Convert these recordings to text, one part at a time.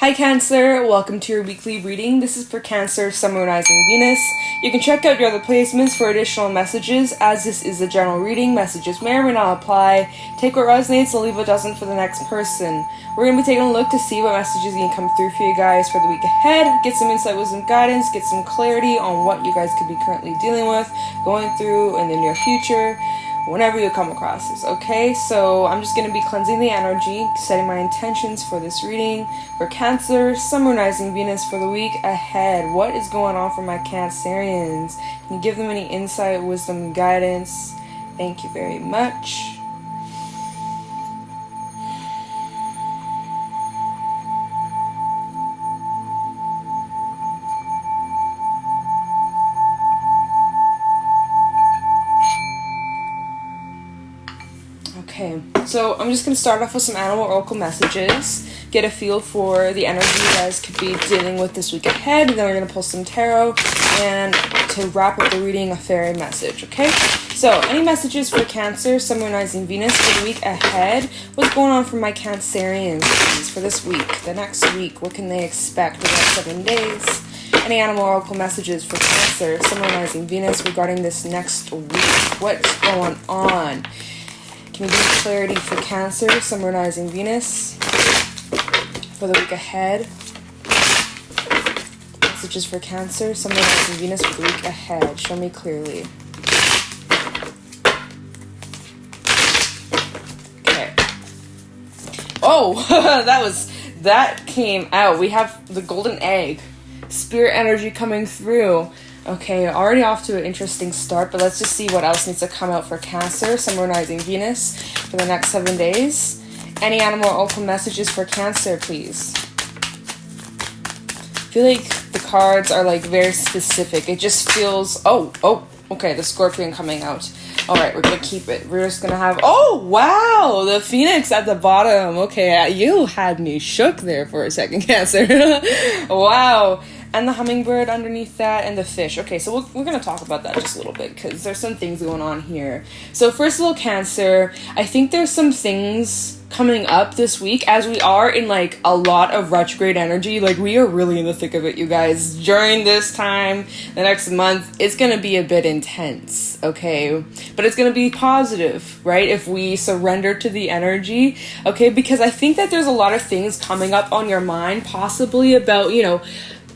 Hi Cancer, welcome to your weekly reading. This is for Cancer, Sun, Moon, Rising, Venus. You can check out your other placements for additional messages, as this is a general reading. Messages may or may not apply. Take what resonates and leave what doesn't for the next person. We're going to be taking a look to see what messages can come through for you guys for the week ahead. Get some insight, wisdom, guidance, get some clarity on what you guys could be currently dealing with, going through in the near future, whenever you come across this, okay? So I'm just going to be cleansing the energy, setting my intentions for this reading. For Cancer, Sun, Moon, Rising, Venus for the week ahead. What is going on for my Cancerians? Can you give them any insight, wisdom, guidance? Thank you very much. Okay, so I'm just going to start off with some animal oracle messages, get a feel for the energy you guys could be dealing with this week ahead, and then we're going to pull some tarot, and to wrap up the reading, a fairy message, okay? So, any messages for Cancer, Sun, Moon, Rising, Venus for the week ahead? What's going on for my Cancerians, please, for this week, the next week? What can they expect for the next 7 days? Any animal oracle messages for Cancer, Sun, Moon, Rising, Venus regarding this next week? What's going on? Can we get clarity for Cancer, Sun, Moon, Rising, Venus for the week ahead? Messages for Cancer, Sun, Moon, Rising, Venus for the week ahead. Show me clearly. Okay. Oh, that came out. We have the golden egg. Spirit energy coming through. Okay, already off to an interesting start, but let's just see what else needs to come out for Cancer, Sun, Moon, Rising, Venus for the next 7 days. Any animal oracle messages for Cancer, please? I feel like the cards are like very specific. It just feels, okay, the Scorpion coming out. All right, we're going to keep it. We're just going to have, oh, wow, the Phoenix at the bottom. Okay, you had me shook there for a second, Cancer. Wow. And the hummingbird underneath that, and the fish. Okay, so we're going to talk about that just a little bit, because there's some things going on here. So first of all, Cancer, I think there's some things coming up this week, as we are in, like, a lot of retrograde energy. Like, we are really in the thick of it, you guys. During this time, the next month, it's going to be a bit intense, okay? But it's going to be positive, right? If we surrender to the energy, okay? Because I think that there's a lot of things coming up on your mind, possibly about,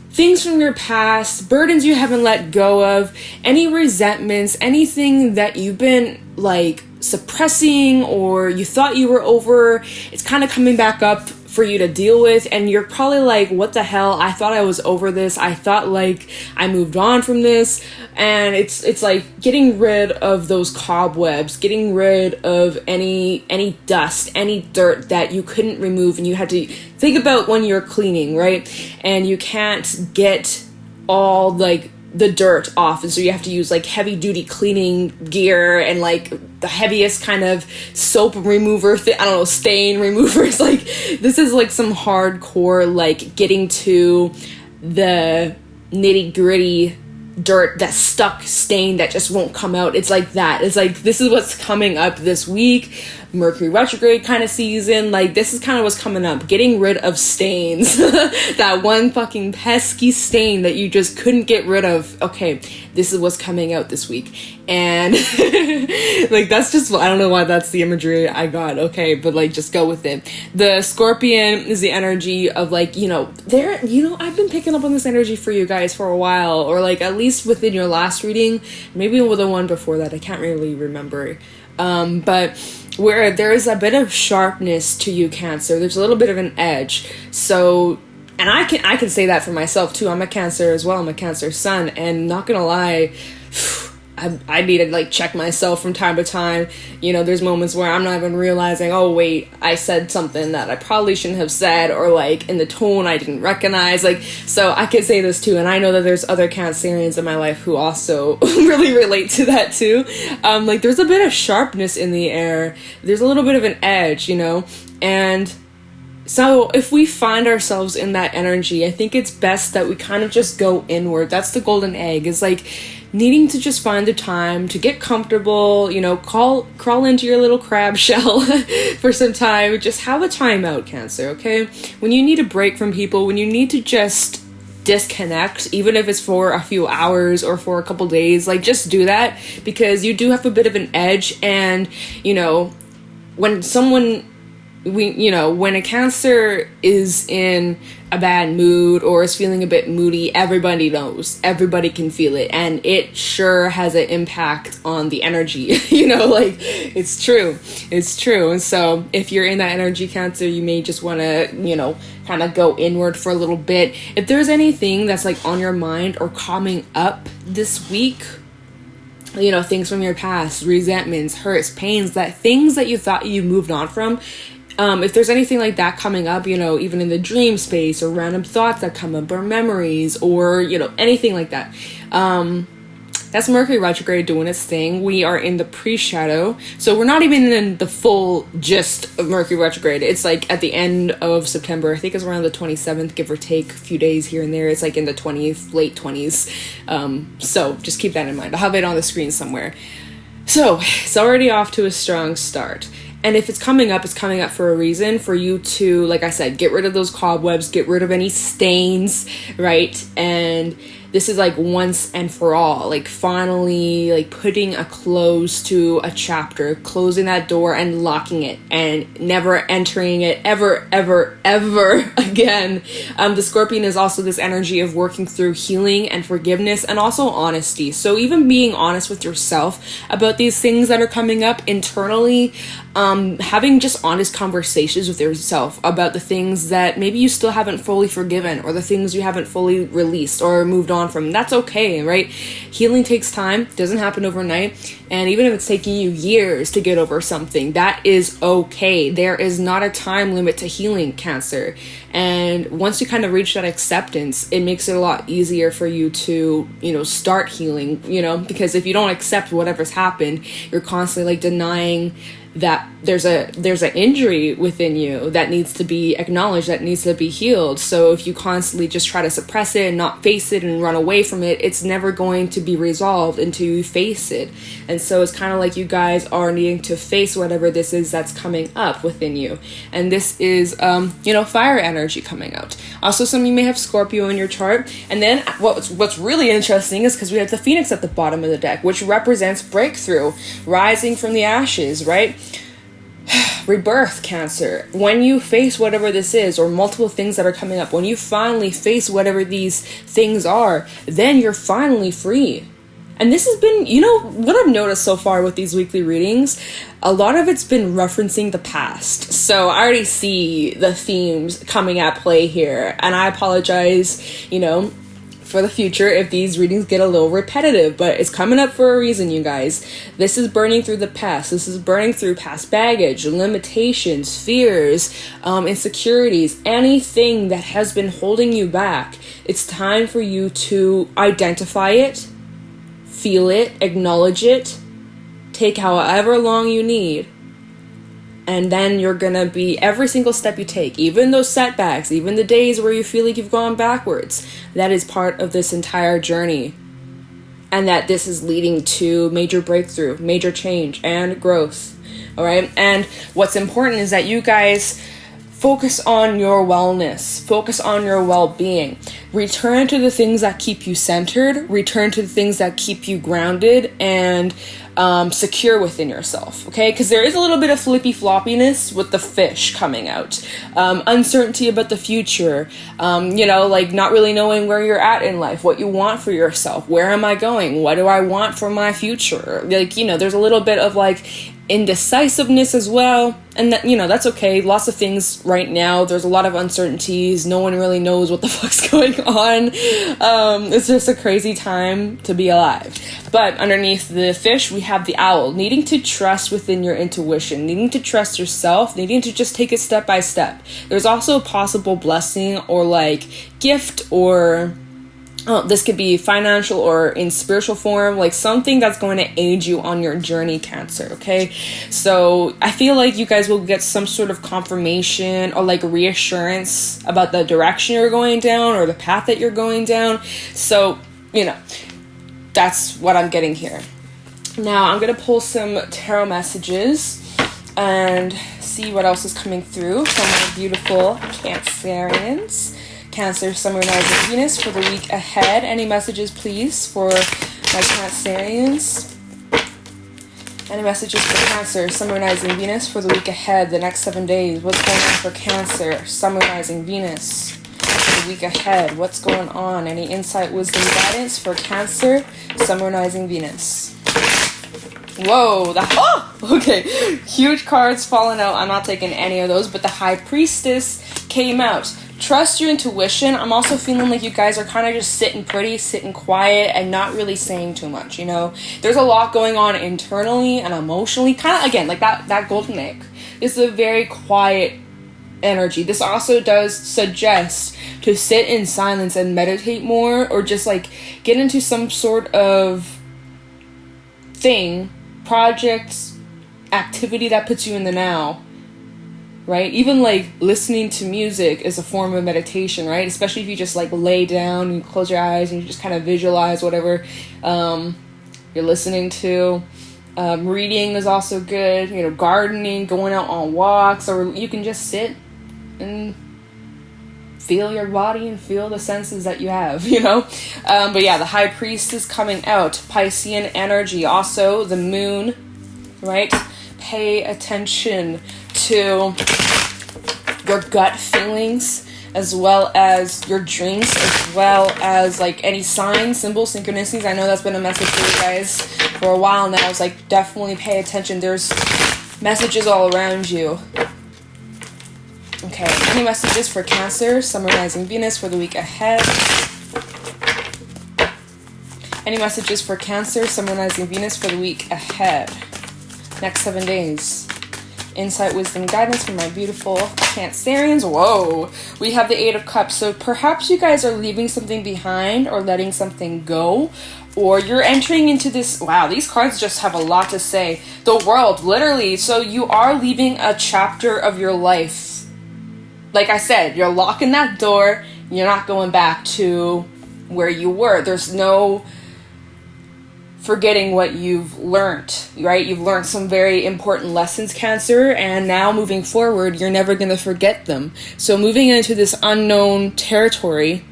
things from your past, burdens you haven't let go of, any resentments, anything that you've been like suppressing or you thought you were over, it's kind of coming back up for you to deal with, and you're probably like, what the hell, I thought I was over this, I thought like I moved on from this. And it's like getting rid of those cobwebs, getting rid of any dust, any dirt that you couldn't remove, and you had to think about when you're cleaning, right? And you can't get all like the dirt off, and so you have to use like heavy duty cleaning gear and like the heaviest kind of soap remover stain removers. Like, this is like some hardcore like getting to the nitty gritty dirt that's stuck, stain that just won't come out. It's like that. It's like, this is what's coming up this week. Mercury retrograde kind of season. Like, this is kind of what's coming up. Getting rid of stains. That one fucking pesky stain that you just couldn't get rid of. Okay, this is what's coming out this week. And like, that's just, I don't know why that's the imagery I got. Okay, but like, just go with it. The Scorpion is the energy of like, I've been picking up on this energy for you guys for a while, or like at least within your last reading, maybe with the one before that, I can't really remember. But where there is a bit of sharpness to you, Cancer, there's a little bit of an edge. So, and I can say that for myself too. I'm a Cancer as well. I'm a Cancer sun, and not gonna lie, I need to like check myself from time to time. There's moments where I'm not even realizing, oh wait, I said something that I probably shouldn't have said, or like in the tone I didn't recognize. Like, so I could say this too, and I know that there's other Cancerians in my life who also really relate to that too. Like, there's a bit of sharpness in the air. There's a little bit of an edge, and so if we find ourselves in that energy, I think it's best that we kind of just go inward. That's the golden egg. It's like, needing to just find the time to get comfortable, you know, crawl into your little crab shell for some time. Just have a time out, Cancer, okay? When you need a break from people, when you need to just disconnect, even if it's for a few hours or for a couple days, like, just do that, because you do have a bit of an edge. And, you know, when when a Cancer is in a bad mood or is feeling a bit moody, everybody knows, everybody can feel it, and it sure has an impact on the energy. You know, like, it's true. And so if you're in that energy, Cancer, you may just want to, you know, kind of go inward for a little bit. If there's anything that's like on your mind or coming up this week, you know, things from your past, resentments, hurts, pains, things that you thought you moved on from, if there's anything like that coming up, you know, even in the dream space, or random thoughts that come up, or memories, or, you know, anything like that, that's Mercury retrograde doing its thing. We are in the pre-shadow, so we're not even in the full gist of Mercury retrograde. It's like at the end of September. I think it's around the 27th, give or take a few days here and there. It's like in the 20th, late 20s. So just keep that in mind. I'll have it on the screen somewhere. So it's already off to a strong start. And if it's coming up for a reason, for you to, like I said, get rid of those cobwebs, get rid of any stains, right? And this is like once and for all, like finally like putting a close to a chapter, closing that door and locking it and never entering it ever again. The Scorpion is also this energy of working through healing and forgiveness, and also honesty. So even being honest with yourself about these things that are coming up internally, having just honest conversations with yourself about the things that maybe you still haven't fully forgiven, or the things you haven't fully released or moved on from. That's okay, right? Healing takes time, doesn't happen overnight, and even if it's taking you years to get over something, that is okay. There is not a time limit to healing, Cancer. And once you kind of reach that acceptance, it makes it a lot easier for you to, you know, start healing, you know, because if you don't accept whatever's happened, you're constantly like denying that there's an injury within you that needs to be acknowledged, that needs to be healed. So if you constantly just try to suppress it and not face it and run away from it, it's never going to be resolved until you face it. And so it's kind of like you guys are needing to face whatever this is that's coming up within you. And this is, you know, fire energy coming out. Also, some of you may have Scorpio in your chart. And then what's really interesting is because we have the Phoenix at the bottom of the deck, which represents breakthrough, rising from the ashes, right? Rebirth, Cancer. When you face whatever this is, or multiple things that are coming up, when you finally face whatever these things are, then you're finally free. And this has been, you know, what I've noticed so far with these weekly readings, a lot of it's been referencing the past. So I already see the themes coming at play here. And I apologize, you know, for the future if these readings get a little repetitive, but it's coming up for a reason, you guys. This is burning through the past. This is burning through past baggage, limitations, fears, insecurities, anything that has been holding you back. It's time for you to identify it, feel it, acknowledge it, take however long you need, and then you're gonna be, every single step you take, even those setbacks, even the days where you feel like you've gone backwards, that is part of this entire journey. And that this is leading to major breakthrough, major change, and growth. All right. And what's important is that you guys focus on your wellness, focus on your well-being, return to the things that keep you centered, return to the things that keep you grounded and secure within yourself, okay? Because there is a little bit of flippy-floppiness with the fish coming out. Uncertainty about the future, you know, like not really knowing where you're at in life, what you want for yourself, where am I going, what do I want for my future? Like, you know, there's a little bit of like indecisiveness as well, and that, you know, that's okay. Lots of things right now, there's a lot of uncertainties, no one really knows what the fuck's going on. It's just a crazy time to be alive. But underneath the fish we have the owl, needing to trust within your intuition, needing to trust yourself, needing to just take it step by step. There's also a possible blessing or like gift, or this could be financial or in spiritual form, like something that's going to aid you on your journey, Cancer, okay? So I feel like you guys will get some sort of confirmation or like reassurance about the direction you're going down or the path that you're going down. So, you know, That's what I'm getting here. Now, I'm going to pull some tarot messages and see what else is coming through from my beautiful Cancerians. Cancer, Sun, Moon, Rising, Venus for the week ahead. Any messages, please, for my Cancerians? Any messages for Cancer, Sun, Moon, Rising, Venus for the week ahead, the next 7 days? What's going on for Cancer, Sun, Moon, Rising, Venus for the week ahead? What's going on? Any insight, wisdom, guidance for Cancer, Sun, Moon, Rising, Venus? Whoa, okay, huge cards falling out. I'm not taking any of those, but the High Priestess came out. Trust your intuition. I'm also feeling like you guys are kind of just sitting pretty, sitting quiet, and not really saying too much, you know? There's a lot going on internally and emotionally, kind of, again, like that golden egg is a very quiet energy. This also does suggest to sit in silence and meditate more, or just like get into some sort of thing, project, activity that puts you in the now, right? Even like listening to music is a form of meditation, right? Especially if you just like lay down and you close your eyes and you just kind of visualize whatever you're listening to. Reading is also good, you know, gardening, going out on walks, or you can just sit and feel your body and feel the senses that you have, you know? But yeah, the High Priest is coming out. Piscean energy. Also, the moon, right? Pay attention to your gut feelings, as well as your dreams, as well as like any signs, symbols, synchronicities. I know that's been a message for you guys for a while now. It's like, definitely pay attention. There's messages all around you. Okay, any messages for Cancer, Sun, Moon, Rising, Venus for the week ahead? Any messages for Cancer, Sun, Moon, Rising, Venus for the week ahead? Next 7 days. Insight, wisdom, guidance for my beautiful Cancerians. Whoa, we have the Eight of Cups. So perhaps you guys are leaving something behind or letting something go, or you're entering into this. Wow, these cards just have a lot to say. The World, literally. So you are leaving a chapter of your life. Like I said, you're locking that door. You're not going back to where you were. There's no forgetting what you've learned, right? You've learned some very important lessons, Cancer, and now moving forward, you're never going to forget them. So moving into this unknown territory,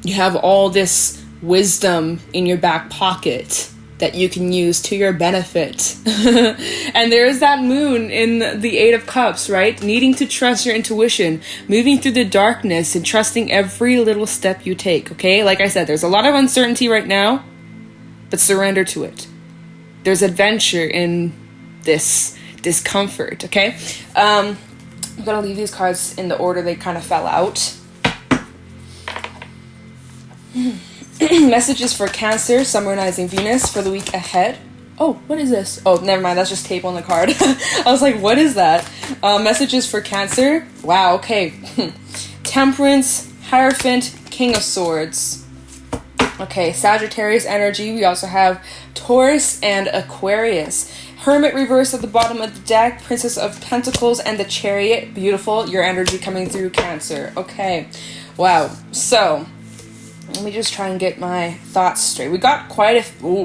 you have all this wisdom in your back pocket that you can use to your benefit. And there's that moon in the Eight of Cups, right? Needing to trust your intuition, moving through the darkness and trusting every little step you take, okay? Like I said, there's a lot of uncertainty right now, but surrender to it. There's adventure in this discomfort, okay? I'm gonna leave these cards in the order they kind of fell out. Messages for Cancer, Sun, Moon, Rising, Venus for the week ahead. Oh, what is this? Oh, never mind. That's just tape on the card. I was like, what is that? Messages for Cancer. Wow, okay. Temperance, Hierophant, King of Swords. Okay, Sagittarius energy. We also have Taurus and Aquarius. Hermit reverse at the bottom of the deck. Princess of Pentacles and the Chariot. Beautiful. Your energy coming through, Cancer. Okay. Wow. So let me just try and get my thoughts straight. We got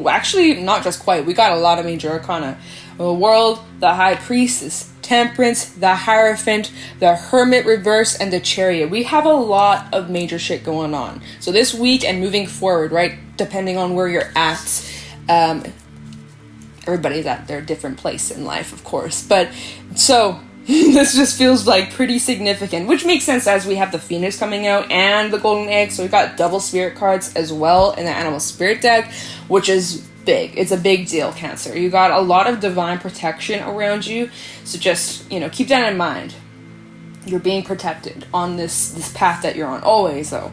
actually not just quite. We got a lot of major arcana. The World, the High Priestess, Temperance, the Hierophant, the Hermit reverse, and the Chariot. We have a lot of major shit going on. So this week and moving forward, right, depending on where you're at, everybody's at their different place in life, of course. But so this just feels like pretty significant, which makes sense as we have the Phoenix coming out and the Golden Egg. So we've got double spirit cards as well in the Animal Spirit deck, which is big. It's a big deal, Cancer. You got a lot of divine protection around you. So just, you know, keep that in mind. You're being protected on this path that you're on. Always, though.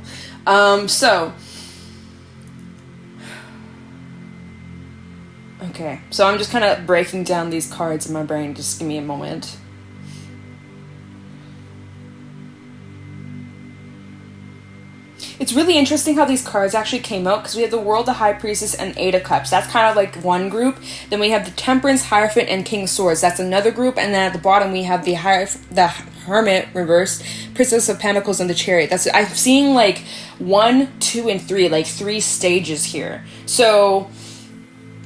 Okay. So I'm just kind of breaking down these cards in my brain. Just give me a moment. It's really interesting how these cards actually came out, because we have the World, the High Priestess, and Eight of Cups. That's kind of like one group. Then we have the Temperance, Hierophant, and King of Swords. That's another group. And then at the bottom we have the Hermit reversed, Princess of Pentacles, and the Chariot. I'm seeing like 1, 2, and 3, like 3 stages here. So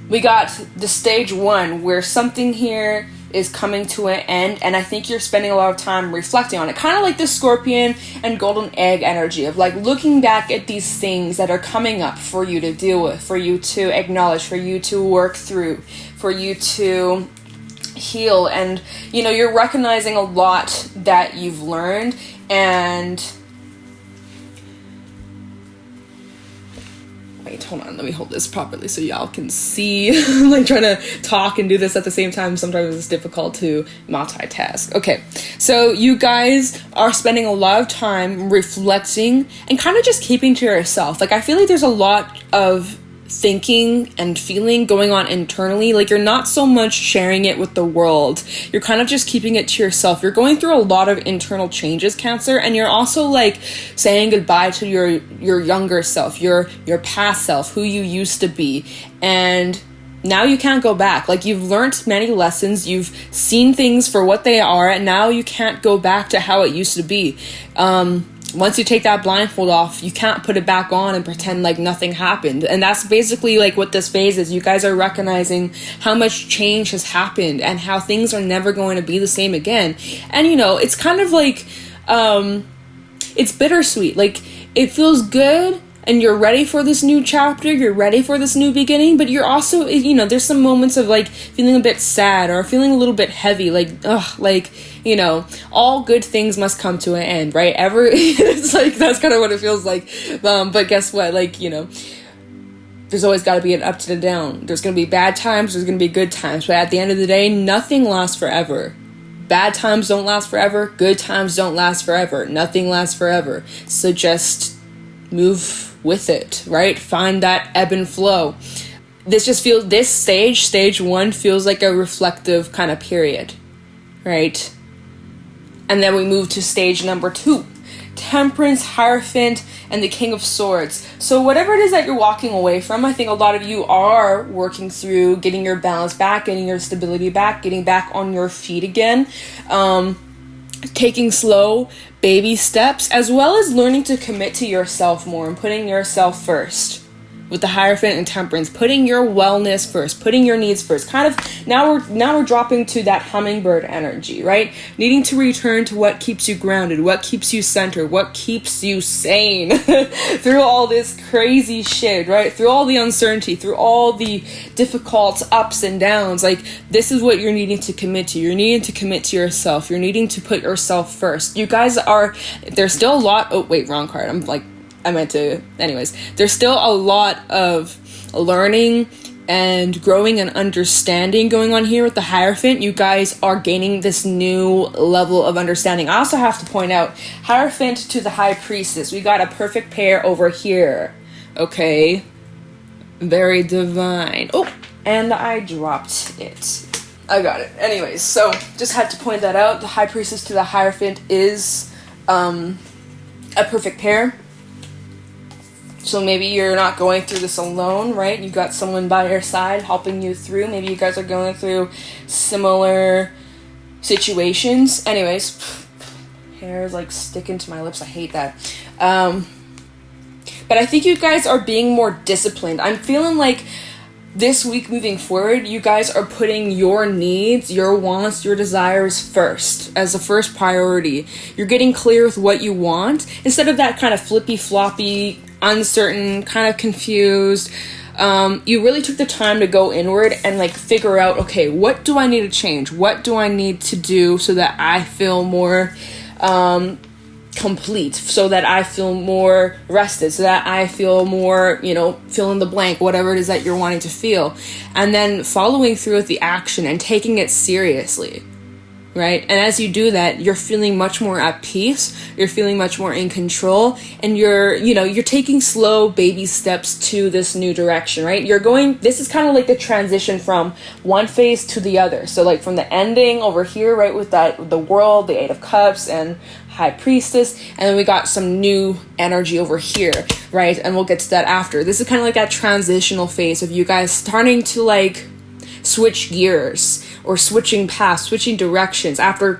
we got the stage 1 where something here is coming to an end, and I think you're spending a lot of time reflecting on it, kind of like the Scorpion and Golden Egg energy of like looking back at these things that are coming up for you to deal with, for you to acknowledge, for you to work through, for you to heal. And you know, you're recognizing a lot that you've learned. And wait, hold on, let me hold this properly so y'all can see. I'm like trying to talk and do this at the same time. Sometimes it's difficult to multitask. Okay, so you guys are spending a lot of time reflecting and kind of just keeping to yourself. Like, I feel like there's a lot of thinking and feeling going on internally. Like, you're not so much sharing it with the world, you're kind of just keeping it to yourself. You're going through a lot of internal changes, Cancer, and you're also like saying goodbye to your younger self, your past self, who you used to be. And now you can't go back. Like, you've learned many lessons, you've seen things for what they are, and now you can't go back to how it used to be. Once you take that blindfold off, you can't put it back on and pretend like nothing happened. And that's basically like what this phase is. You guys are recognizing how much change has happened and how things are never going to be the same again. And you know, it's kind of like, it's bittersweet. Like, it feels good and you're ready for this new chapter, you're ready for this new beginning, but you're also, you know, there's some moments of like feeling a bit sad or feeling a little bit heavy, like, ugh, like, you know, all good things must come to an end, right? It's like, that's kind of what it feels like. But guess what? Like, you know, there's always got to be an up to the down. There's going to be bad times, there's going to be good times, but at the end of the day, nothing lasts forever. Bad times don't last forever. Good times don't last forever. Nothing lasts forever. So just move with it, right? Find that ebb and flow. This stage 1 feels like a reflective kind of period, right? And then we move to stage number 2, Temperance, Hierophant, and the King of Swords. So whatever it is that you're walking away from, I think a lot of you are working through getting your balance back, getting your stability back, getting back on your feet again, taking slow baby steps, as well as learning to commit to yourself more and putting yourself first. With the Hierophant and Temperance, putting your wellness first, putting your needs first. Kind of now we're dropping to that hummingbird energy, right? Needing to return to what keeps you grounded, what keeps you centered, what keeps you sane through all this crazy shit, right? Through all the uncertainty, through all the difficult ups and downs. Like, this is what you're needing to commit to. You're needing to commit to yourself. You're needing to put yourself first. You guys there's still a lot. Oh wait, wrong card. There's still a lot of learning and growing and understanding going on here with the Hierophant. You guys are gaining this new level of understanding. I also have to point out, Hierophant to the High Priestess. We got a perfect pair over here. Okay. Very divine. Oh, and I dropped it. I got it. Anyways, so just had to point that out. The High Priestess to the Hierophant is a perfect pair. So maybe you're not going through this alone, right? You got someone by your side helping you through. Maybe you guys are going through similar situations. Anyways, hair is like sticking to my lips. I hate that. But I think you guys are being more disciplined. I'm feeling like this week moving forward, you guys are putting your needs, your wants, your desires first as the first priority. You're getting clear with what you want instead of that kind of flippy-floppy, uncertain, kind of confused. You really took the time to go inward and like figure out, okay, what do I need to change? What do I need to do so that I feel more complete, so that I feel more rested, so that I feel more, fill in the blank, whatever it is that you're wanting to feel. And then following through with the action and taking it seriously. Right? And as you do that, you're feeling much more at peace, you're feeling much more in control, and you're taking slow baby steps to this new direction, right? This is kind of like the transition from one phase to the other. So like from the ending over here, right, with the World, the Eight of Cups, and High Priestess, and then we got some new energy over here, right? And we'll get to that after. This is kind of like that transitional phase of you guys starting to like switch gears or switching paths, switching directions. After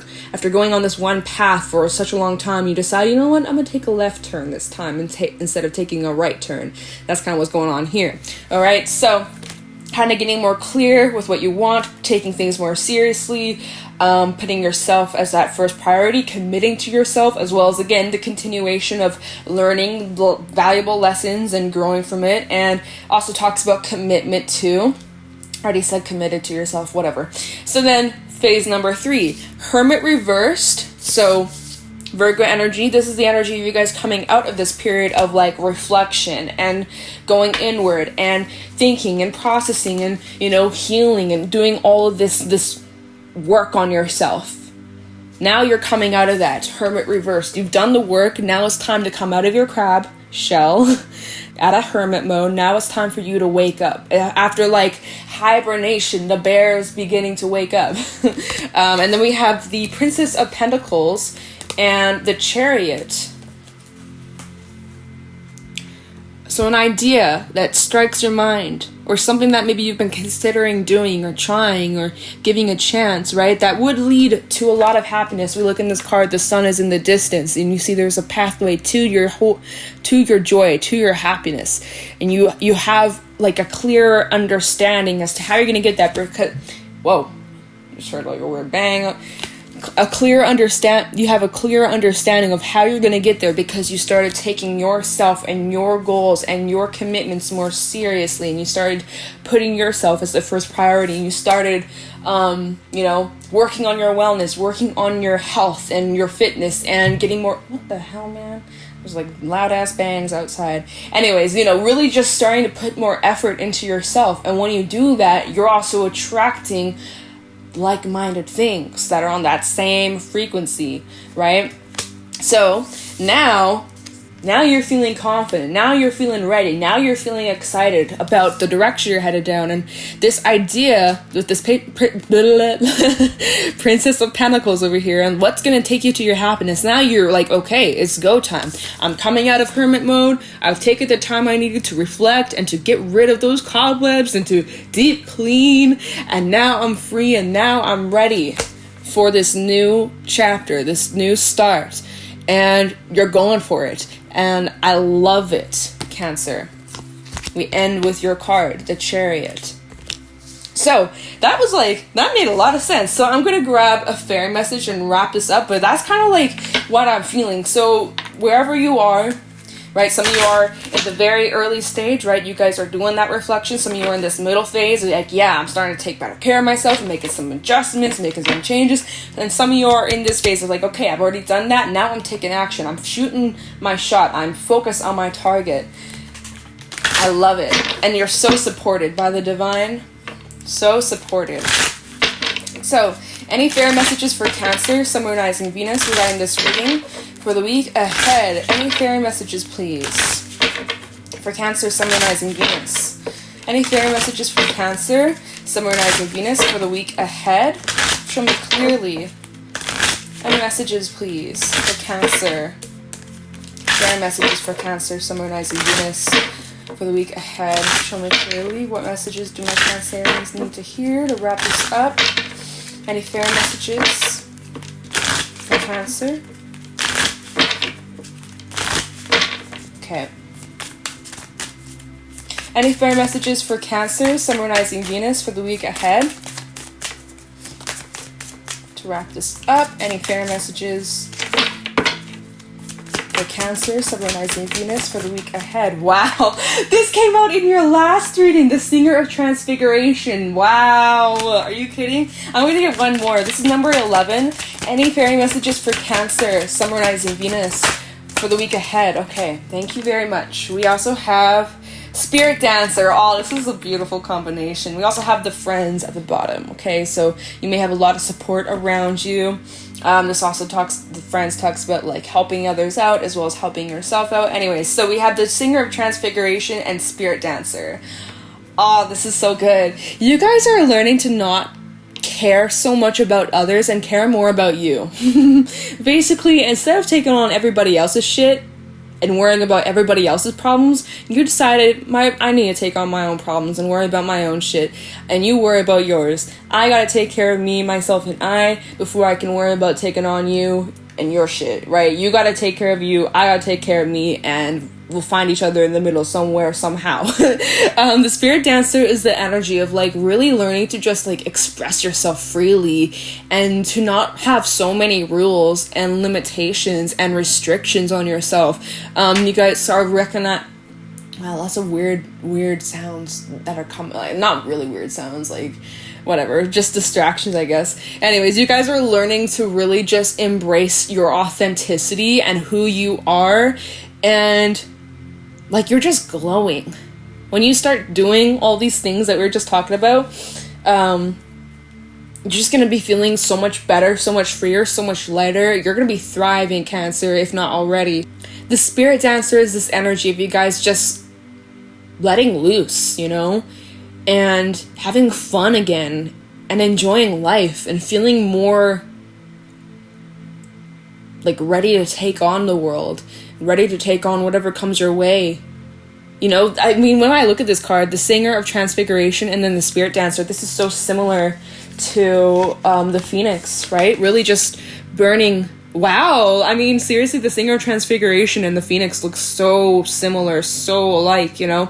going on this one path for such a long time, you decide, you know what, I'm gonna take a left turn this time instead of taking a right turn. That's kind of what's going on here. All right, so kind of getting more clear with what you want, taking things more seriously, putting yourself as that first priority, committing to yourself, as well as, again, the continuation of learning valuable lessons and growing from it. And also talks about commitment too. Already said committed to yourself, whatever. So then phase number 3, Hermit reversed. So Virgo energy, this is the energy of you guys coming out of this period of like reflection and going inward and thinking and processing and, you know, healing and doing all of this work on yourself. Now you're coming out of that Hermit reversed. You've done the work. Now it's time to come out of your crab shell out of hermit mode. Now it's time for you to wake up after like hibernation. The bear is beginning to wake up. And then we have the Princess of Pentacles and the Chariot. So an idea that strikes your mind, or something that maybe you've been considering doing or trying or giving a chance, right? That would lead to a lot of happiness. We look in this card, the sun is in the distance, and you see there's a pathway to your joy, to your happiness. And you have like a clearer understanding as to how you're going to get that. Because, whoa, just heard like a weird bang. You have a clear understanding of how you're going to get there because you started taking yourself and your goals and your commitments more seriously, and you started putting yourself as the first priority, and you started working on your wellness, working on your health and your fitness, and getting more. What the hell, man? There's like loud ass bangs outside. Anyways, really just starting to put more effort into yourself. And when you do that, you're also attracting like-minded things that are on that same frequency, right? So now you're feeling confident. Now you're feeling ready. Now you're feeling excited about the direction you're headed down. And this idea with this Princess of Pentacles over here and what's going to take you to your happiness. Now you're like, okay, it's go time. I'm coming out of hermit mode. I've taken the time I needed to reflect and to get rid of those cobwebs and to deep clean. And now I'm free, and now I'm ready for this new chapter, this new start. And you're going for it. And I love it, Cancer. We end with your card, the Chariot. So that made a lot of sense. So I'm going to grab a fairy message and wrap this up. But that's kind of like what I'm feeling. So wherever you are, right? Some of you are at the very early stage, right? You guys are doing that reflection. Some of you are in this middle phase. Like, yeah, I'm starting to take better care of myself and making some adjustments, making some changes. And some of you are in this phase of like, okay, I've already done that. Now I'm taking action. I'm shooting my shot. I'm focused on my target. I love it. And you're so supported by the divine. So supported. So, any fairy messages for Cancer, Sun, Moon, Rising, Venus regarding this reading for the week ahead? Any fairy messages, please? For Cancer, Sun, Moon, Rising, Venus. Any fairy messages for Cancer, Sun, Moon, Rising, Venus for the week ahead? Show me clearly. Any messages, please, for Cancer? Fairy messages for Cancer, Sun, Moon, Rising, Venus for the week ahead. Show me clearly. What messages do my Cancerians need to hear to wrap this up? Any fairy messages for Cancer? Okay. Any fairy messages for Cancer, Sun, Moon, Rising, Venus for the week ahead? To wrap this up, any fairy messages for Cancer, Sun, Moon, Rising, Venus for the week ahead? Wow, this came out in your last reading, the Singer of Transfiguration. Wow, are you kidding? I'm going to get one more. This is number 11. Any fairy messages for Cancer, Sun, Moon, Rising, Venus for the week ahead? Okay, thank you very much. We also have Spirit Dancer. Oh, this is a beautiful combination. We also have the Friends at the bottom. Okay, so you may have a lot of support around you. This also the Friends talks about like helping others out as well as helping yourself out. Anyways, so we have the Singer of Transfiguration and Spirit Dancer. Oh, this is so good. You guys are learning to not care so much about others and care more about you. Basically, instead of taking on everybody else's shit, and worrying about everybody else's problems, you decided, I need to take on my own problems and worry about my own shit, and you worry about yours. I gotta take care of me, myself, and I before I can worry about taking on you and your shit, right? You gotta take care of you, I gotta take care of me, and we'll find each other in the middle somewhere, somehow. The spirit dancer is the energy of like really learning to just like express yourself freely and to not have so many rules and limitations and restrictions on yourself. You guys start recognizing, wow, lots of weird sounds that are coming, like, not really weird sounds, like whatever, just distractions, I guess. Anyways, you guys are learning to really just embrace your authenticity and who you are, and like you're just glowing. When you start doing all these things that we were just talking about, you're just going to be feeling so much better, so much freer, so much lighter. You're going to be thriving, Cancer, if not already. The spirit dancer is this energy of you guys just letting loose, you know, and having fun again and enjoying life and feeling more like ready to take on the world, ready to take on whatever comes your way. You know, I mean, when I look at this card, the Singer of Transfiguration and then the Spirit Dancer, this is so similar to the Phoenix, right? Really just burning. Wow. I mean, seriously, the Singer of Transfiguration and the Phoenix look so similar, so alike, you know?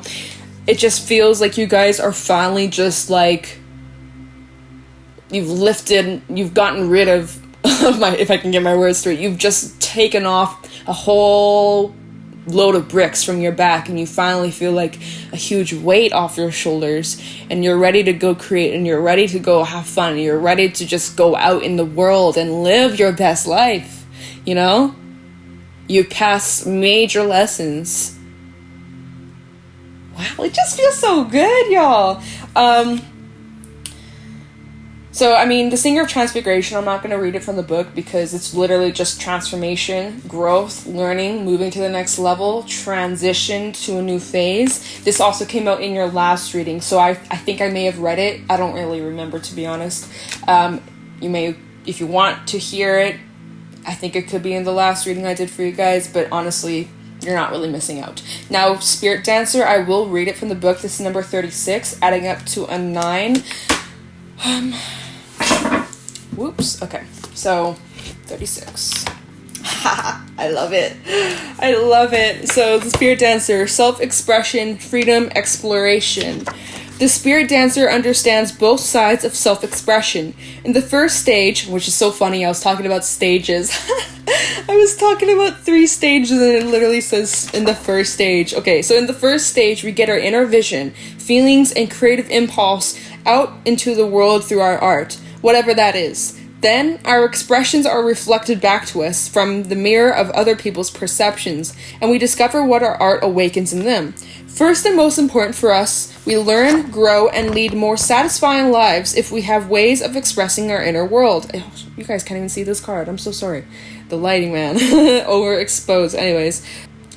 It just feels like you guys are finally just like, you've gotten rid of if I can get my words straight, you've just taken off a whole load of bricks from your back, and you finally feel like a huge weight off your shoulders, and you're ready to go create, and you're ready to go have fun, and you're ready to just go out in the world and live your best life, you know? You've passed major lessons. Wow, it just feels so good, y'all. So, I mean, the Singer of Transfiguration, I'm not going to read it from the book because it's literally just transformation, growth, learning, moving to the next level, transition to a new phase. This also came out in your last reading, so I think I may have read it. I don't really remember, to be honest. You may, if you want to hear it, I think it could be in the last reading I did for you guys, but honestly, you're not really missing out. Now, Spirit Dancer, I will read it from the book. This is number 36, adding up to a 9. Whoops. Okay. So, 36. I love it. I love it. So, the Spirit Dancer, self-expression, freedom, exploration. The Spirit Dancer understands both sides of self-expression. In the first stage, which is so funny, I was talking about stages. I was talking about 3 stages and it literally says in the first stage. Okay, so in the first stage, we get our inner vision, feelings, and creative impulse out into the world through our art, whatever that is. Then, our expressions are reflected back to us from the mirror of other people's perceptions, and we discover what our art awakens in them. First and most important for us, we learn, grow, and lead more satisfying lives if we have ways of expressing our inner world. Oh, you guys can't even see this card. I'm so sorry. The lighting, man. Overexposed. Anyways.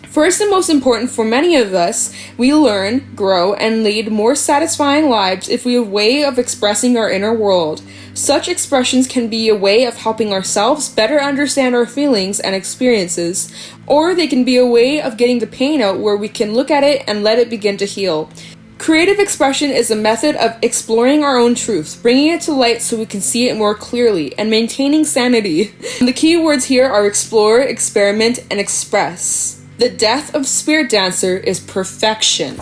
First and most important for many of us, we learn, grow, and lead more satisfying lives if we have a way of expressing our inner world. Such expressions can be a way of helping ourselves better understand our feelings and experiences, or they can be a way of getting the pain out where we can look at it and let it begin to heal. Creative expression is a method of exploring our own truth, bringing it to light so we can see it more clearly, and maintaining sanity. The key words here are explore, experiment, and express. The death of Spirit Dancer is perfection.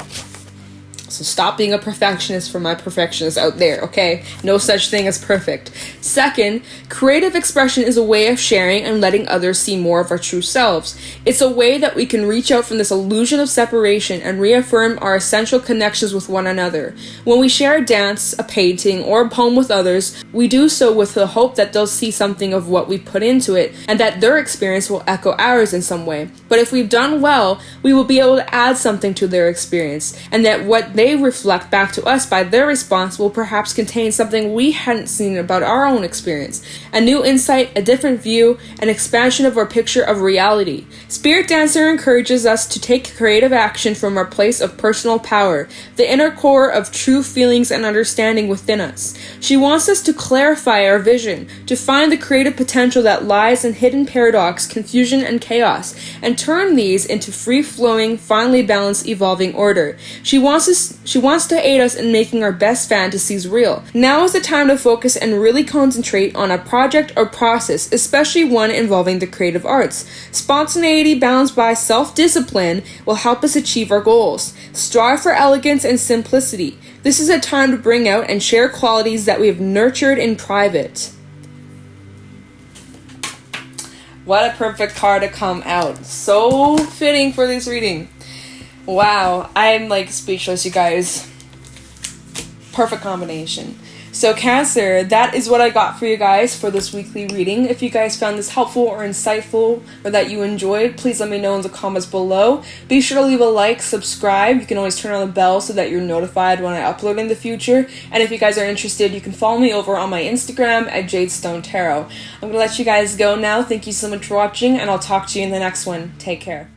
So stop being a perfectionist for my perfectionists out there, okay? No such thing as perfect. Second, creative expression is a way of sharing and letting others see more of our true selves. It's a way that we can reach out from this illusion of separation and reaffirm our essential connections with one another. When we share a dance, a painting, or a poem with others, we do so with the hope that they'll see something of what we put into it and that their experience will echo ours in some way. But if we've done well, we will be able to add something to their experience, and that what they reflect back to us by their response will perhaps contain something we hadn't seen about our own experience. A new insight, a different view, an expansion of our picture of reality. Spirit Dancer encourages us to take creative action from our place of personal power, the inner core of true feelings and understanding within us. She wants us to clarify our vision, to find the creative potential that lies in hidden paradox, confusion, and chaos, and turn these into free-flowing, finely balanced, evolving order. She wants to aid us in making our best fantasies real. Now is the time to focus and really concentrate on a project or process, especially one involving the creative arts. Spontaneity balanced by self-discipline will help us achieve our goals. Strive for elegance and simplicity. This is a time to bring out and share qualities that we have nurtured in private. What a perfect card to come out. So fitting for this reading. Wow, I'm like speechless, you guys. Perfect combination. So Cancer, that is what I got for you guys for this weekly reading. If you guys found this helpful or insightful or that you enjoyed, please let me know in the comments below. Be sure to leave a like, subscribe. You can always turn on the bell so that you're notified when I upload in the future. And if you guys are interested, you can follow me over on my Instagram at Jadestone Tarot. I'm going to let you guys go now. Thank you so much for watching, and I'll talk to you in the next one. Take care.